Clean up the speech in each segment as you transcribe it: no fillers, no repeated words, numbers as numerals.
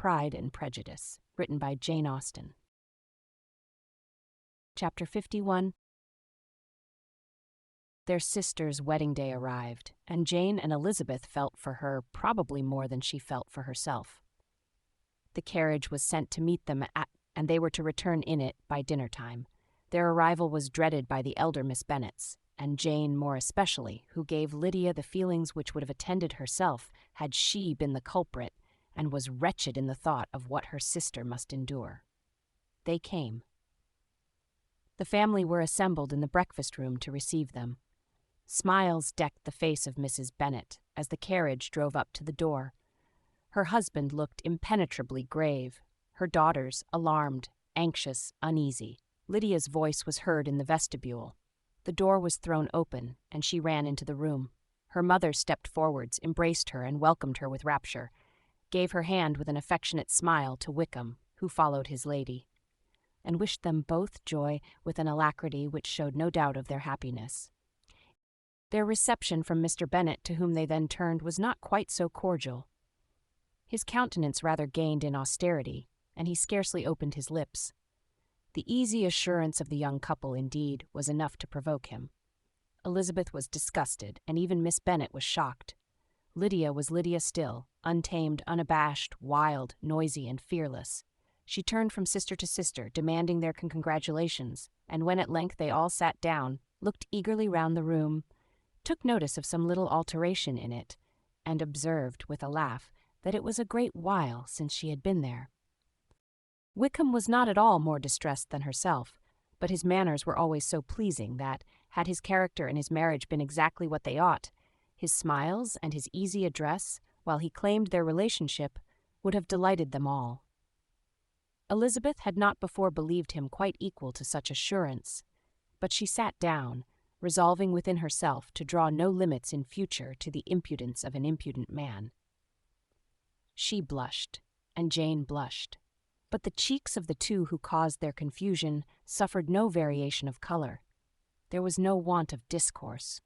Pride and Prejudice, written by Jane Austen. Chapter 51. Their sister's wedding day arrived, and Jane and Elizabeth felt for her probably more than she felt for herself. The carriage was sent to meet them and they were to return in it by dinner time. Their arrival was dreaded by the elder Miss Bennets, and Jane more especially, who gave Lydia the feelings which would have attended herself had she been the culprit, and was wretched in the thought of what her sister must endure. They came. The family were assembled in the breakfast room to receive them. Smiles decked the face of Mrs. Bennet as the carriage drove up to the door. Her husband looked impenetrably grave, her daughters alarmed, anxious, uneasy. Lydia's voice was heard in the vestibule. The door was thrown open, and she ran into the room. Her mother stepped forwards, embraced her, and welcomed her with rapture, gave her hand with an affectionate smile to Wickham, who followed his lady, and wished them both joy with an alacrity which showed no doubt of their happiness. Their reception from Mr. Bennet, to whom they then turned, was not quite so cordial. His countenance rather gained in austerity, and he scarcely opened his lips. The easy assurance of the young couple, indeed, was enough to provoke him. Elizabeth was disgusted, and even Miss Bennet was shocked. Lydia was Lydia still, untamed, unabashed, wild, noisy, and fearless. She turned from sister to sister, demanding their congratulations, and when at length they all sat down, looked eagerly round the room, took notice of some little alteration in it, and observed, with a laugh, that it was a great while since she had been there. Wickham was not at all more distressed than herself, but his manners were always so pleasing that, had his character and his marriage been exactly what they ought, his smiles and his easy address, while he claimed their relationship, would have delighted them all. Elizabeth had not before believed him quite equal to such assurance, but she sat down, resolving within herself to draw no limits in future to the impudence of an impudent man. She blushed, and Jane blushed, but the cheeks of the two who caused their confusion suffered no variation of color. There was no want of discourse.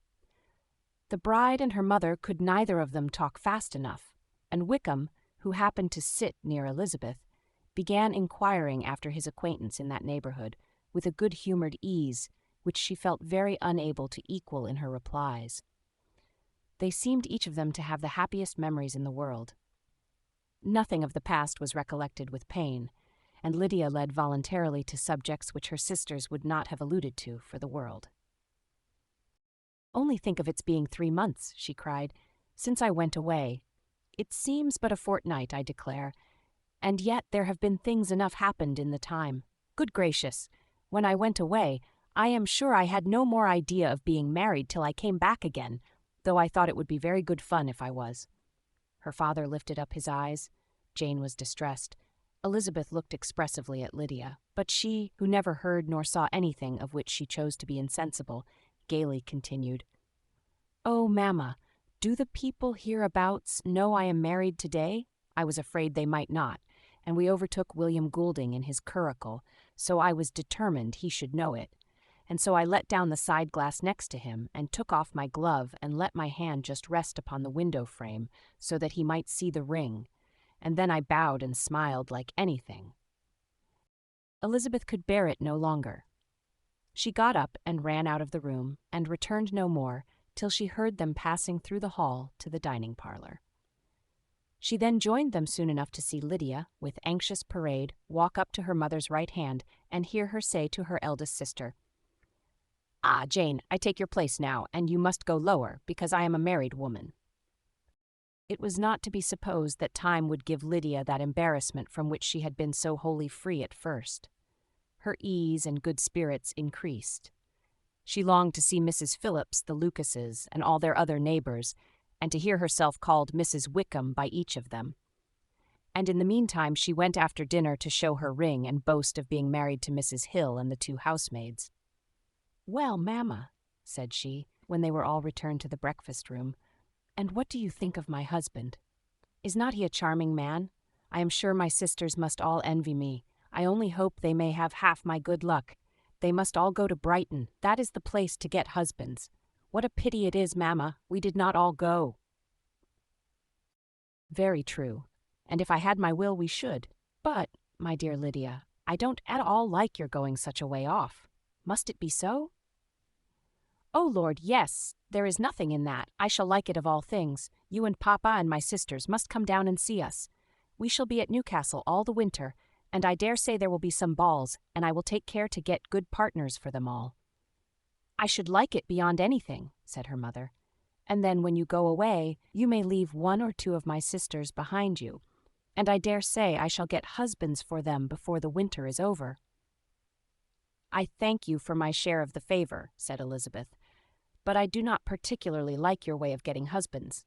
The bride and her mother could neither of them talk fast enough, and Wickham, who happened to sit near Elizabeth, began inquiring after his acquaintance in that neighborhood with a good-humored ease which she felt very unable to equal in her replies. They seemed each of them to have the happiest memories in the world. Nothing of the past was recollected with pain, and Lydia led voluntarily to subjects which her sisters would not have alluded to for the world. "Only think of its being 3 months," she cried, "since I went away. It seems but a fortnight, I declare, and yet there have been things enough happened in the time. Good gracious! When I went away, I am sure I had no more idea of being married till I came back again, though I thought it would be very good fun if I was." Her father lifted up his eyes. Jane was distressed. Elizabeth looked expressively at Lydia, but she, who never heard nor saw anything of which she chose to be insensible, gaily continued, "Oh, mamma, do the people hereabouts know I am married today? I was afraid they might not, and we overtook William Goulding in his curricle, so I was determined he should know it. And so I let down the side glass next to him, and took off my glove and let my hand just rest upon the window frame so that he might see the ring, and then I bowed and smiled like anything." Elizabeth could bear it no longer. She got up and ran out of the room, and returned no more till she heard them passing through the hall to the dining parlor. She then joined them soon enough to see Lydia, with anxious parade, walk up to her mother's right hand, and hear her say to her eldest sister, "Ah, Jane, I take your place now, and you must go lower, because I am a married woman." It was not to be supposed that time would give Lydia that embarrassment from which she had been so wholly free at first. Her ease and good spirits increased. She longed to see Mrs. Phillips, the Lucases, and all their other neighbors, and to hear herself called Mrs. Wickham by each of them. And in the meantime she went after dinner to show her ring and boast of being married to Mrs. Hill and the 2 housemaids. "Well, mamma," said she, when they were all returned to the breakfast room, "and what do you think of my husband? Is not he a charming man? I am sure my sisters must all envy me. I only hope they may have half my good luck. They must all go to Brighton. That is the place to get husbands. What a pity it is, mamma, we did not all go." "Very true. and if I had my will we should. But, my dear Lydia, I don't at all like your going such a way off. Must it be so?" "Oh, Lord, yes, there is nothing in that. I shall like it of all things. You and Papa and my sisters must come down and see us. We shall be at Newcastle all the winter, and I dare say there will be some balls, and I will take care to get good partners for them all." "I should like it beyond anything," said her mother. "And then when you go away, you may leave one or two of my sisters behind you, and I dare say I shall get husbands for them before the winter is over." "I thank you for my share of the favor," said Elizabeth, "but I do not particularly like your way of getting husbands."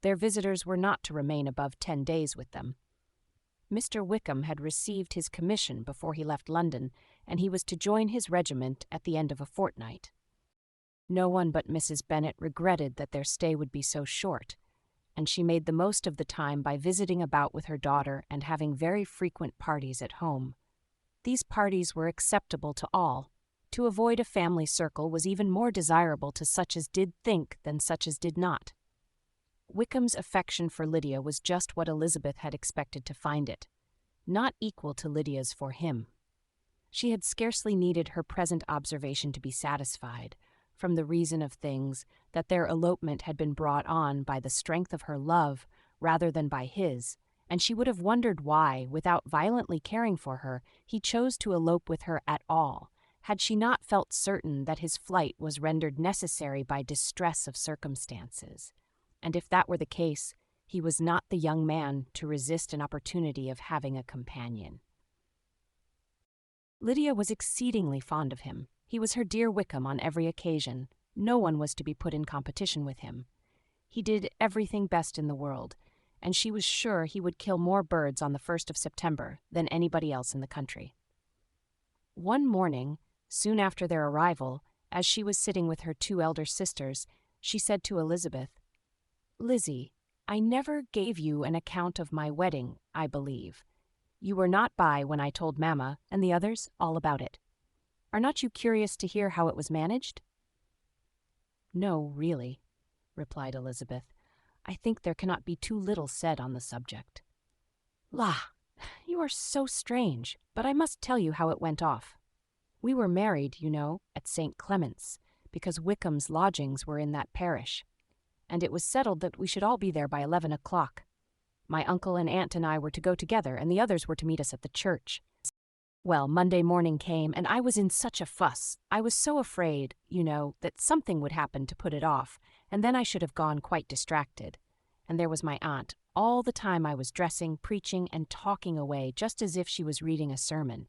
Their visitors were not to remain above 10 days with them. Mr. Wickham had received his commission before he left London, and he was to join his regiment at the end of a fortnight. No one but Mrs. Bennet regretted that their stay would be so short, and she made the most of the time by visiting about with her daughter and having very frequent parties at home. These parties were acceptable to all. To avoid a family circle was even more desirable to such as did think than such as did not. Wickham's affection for Lydia was just what Elizabeth had expected to find it, not equal to Lydia's for him. She had scarcely needed her present observation to be satisfied, from the reason of things, that their elopement had been brought on by the strength of her love rather than by his, and she would have wondered why, without violently caring for her, he chose to elope with her at all, had she not felt certain that his flight was rendered necessary by distress of circumstances. And if that were the case, he was not the young man to resist an opportunity of having a companion. Lydia was exceedingly fond of him. He was her dear Wickham on every occasion. No one was to be put in competition with him. He did everything best in the world, and she was sure he would kill more birds on the 1st of September than anybody else in the country. One morning, soon after their arrival, as she was sitting with her 2 elder sisters, she said to Elizabeth, "Lizzie, I never gave you an account of my wedding, I believe. You were not by when I told Mamma and the others all about it. Are not you curious to hear how it was managed?" "No, really," replied Elizabeth. "I think there cannot be too little said on the subject." "La, you are so strange, but I must tell you how it went off. We were married, you know, at St. Clement's, because Wickham's lodgings were in that parish, and it was settled that we should all be there by 11 o'clock. My uncle and aunt and I were to go together, and the others were to meet us at the church. Well, Monday morning came, and I was in such a fuss. I was so afraid, you know, that something would happen to put it off, and then I should have gone quite distracted. And there was my aunt. All the time I was dressing, preaching, and talking away, just as if she was reading a sermon.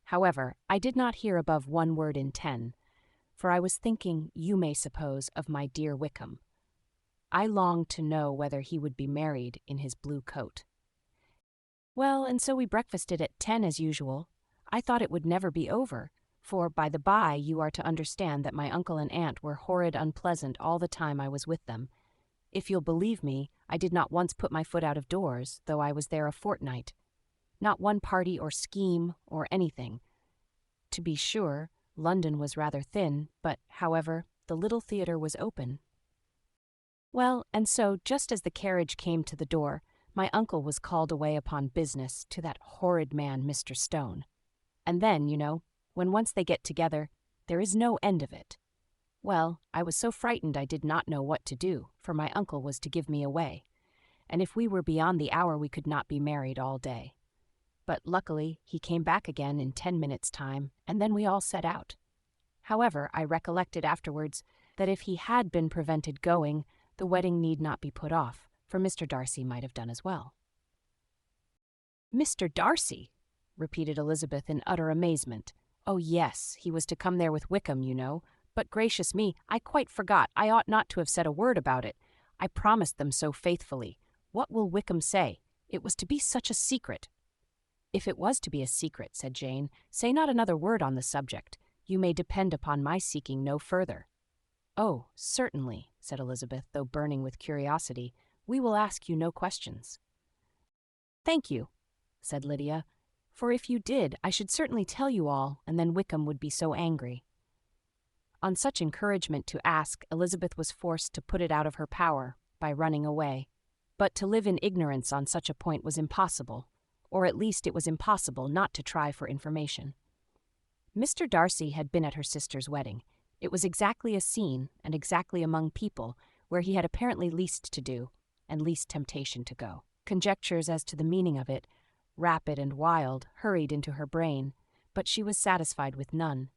However, I did not hear above 1 word in 10, for I was thinking, you may suppose, of my dear Wickham. I longed to know whether he would be married in his blue coat. Well, and so we breakfasted at 10 as usual. I thought it would never be over, for by the by you are to understand that my uncle and aunt were horrid unpleasant all the time I was with them. If you'll believe me, I did not once put my foot out of doors, though I was there a fortnight. Not one party or scheme or anything. To be sure, London was rather thin, but, however, the little theatre was open. Well, and so, just as the carriage came to the door, my uncle was called away upon business to that horrid man, Mr. Stone. And then, you know, when once they get together, there is no end of it. Well, I was so frightened I did not know what to do, for my uncle was to give me away, and if we were beyond the hour we could not be married all day. But luckily he came back again in 10 minutes' time, and then we all set out. However, I recollected afterwards that if he had been prevented going, the wedding need not be put off, for Mr. Darcy might have done as well. "Mr. Darcy?" repeated Elizabeth in utter amazement. "Oh, yes, he was to come there with Wickham, you know. But gracious me, I quite forgot. I ought not to have said a word about it. I promised them so faithfully. What will Wickham say? It was to be such a secret." "If it was to be a secret," said Jane, "say not another word on the subject. You may depend upon my seeking no further." "Oh, certainly," said Elizabeth, though burning with curiosity. "We will ask you no questions." "Thank you," said Lydia, "for if you did, I should certainly tell you all, and then Wickham would be so angry." On such encouragement to ask, Elizabeth was forced to put it out of her power by running away. But to live in ignorance on such a point was impossible, or at least it was impossible not to try for information. Mr. Darcy had been at her sister's wedding. It was exactly a scene, and exactly among people, where he had apparently least to do, and least temptation to go. Conjectures as to the meaning of it, rapid and wild, hurried into her brain, but she was satisfied with none.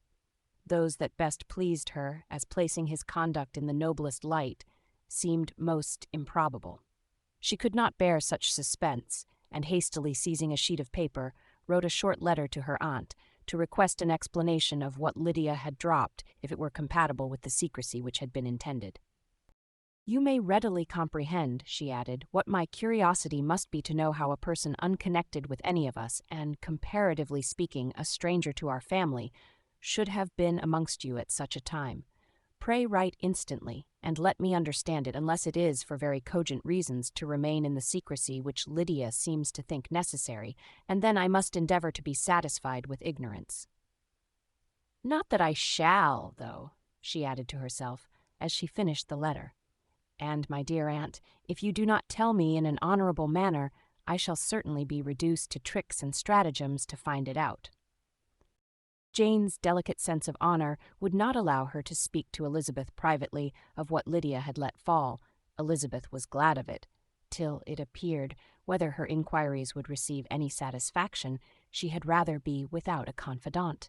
Those that best pleased her, as placing his conduct in the noblest light, seemed most improbable. She could not bear such suspense, and hastily seizing a sheet of paper, wrote a short letter to her aunt, to request an explanation of what Lydia had dropped, if it were compatible with the secrecy which had been intended. "You may readily comprehend," she added, "what my curiosity must be to know how a person unconnected with any of us, and, comparatively speaking, a stranger to our family, should have been amongst you at such a time. Pray write instantly, and let me understand it, unless it is, for very cogent reasons, to remain in the secrecy which Lydia seems to think necessary, and then I must endeavor to be satisfied with ignorance. Not that I shall, though," she added to herself, as she finished the letter. "And, my dear aunt, if you do not tell me in an honorable manner, I shall certainly be reduced to tricks and stratagems to find it out." Jane's delicate sense of honor would not allow her to speak to Elizabeth privately of what Lydia had let fall. Elizabeth was glad of it. Till it appeared, whether her inquiries would receive any satisfaction, she had rather be without a confidant.